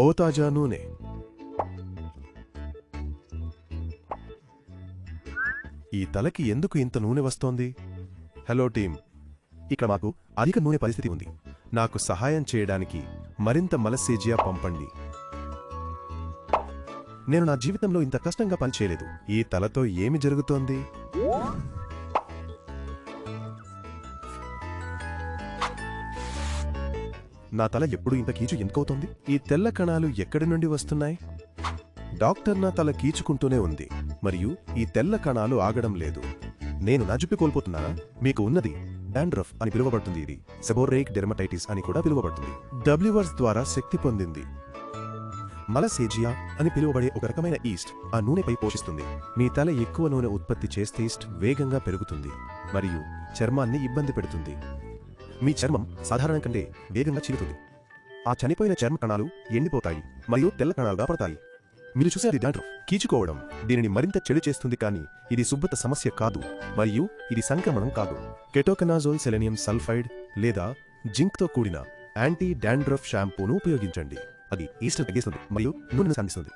ఓ తాజా నూనె. ఈ తలకి ఎందుకు ఇంత నూనె వస్తోంది? హలో టీమ్, ఇక్కడ మాకు అధిక నూనె పరిస్థితి ఉంది. నాకు సహాయం చేయడానికి మరింత మలసేజియా పంపండి. నేను నా జీవితంలో ఇంత కష్టంగా పనిచేయలేదు. ఈ తలతో ఏమి జరుగుతోంది? నా తల ఎప్పుడు ఇంత కీచు ఎందుకవుతోంది? ఈ తెల్ల కణాలు ఎక్కడి నుండి వస్తున్నాయి? డాక్టర్ నా తల కీచుకుంటూనే ఉంది, మరియు ఈ తెల్ల కణాలు ఆగడం లేదు. నేను నా జుట్టు కోల్పోతున్నానా? మీకు ఉన్నది డాండ్రఫ్ అని పిలువబడుతుంది. ఇది సెబోరేయిక్ డెర్మటైటిస్ అని కూడా పిలువబడుతుంది. డబ్ల్యూవర్స్ ద్వారా శక్తి పొందింది. మలసేజియా అని పిలువబడే ఒక రకమైన ఈస్ట్ ఆ నూనెపై పోషిస్తుంది. మీ తల ఎక్కువ నూనె ఉత్పత్తి చేస్తే ఈస్ట్ వేగంగా పెరుగుతుంది మరియు చర్మాన్ని ఇబ్బంది పెడుతుంది. మీ చర్మం సాధారణం కంటే వేగంగా చీలుతుంది. ఆ చనిపోయిన చర్మ కణాలు ఎండిపోతాయి మరియు తెల్ల కణాలుగా పడతాయి. మీరు చూసేది డాండ్రఫ్, కీచుకోవడం. దీనిని మరింత చెడు చేస్తుంది, కానీ ఇది శుభ్రత సమస్య కాదు మరియు ఇది సంక్రమణం కాదు. కెటోకనాజోల్ సెలెనియం సల్ఫైడ్ లేదా జింక్తో కూడిన యాంటీ డాండ్రఫ్ షాంపూను ఉపయోగించండి. అది ఈస్ట్ను తగ్గిస్తుంది మరియు నూనెను శాంతిస్తుంది.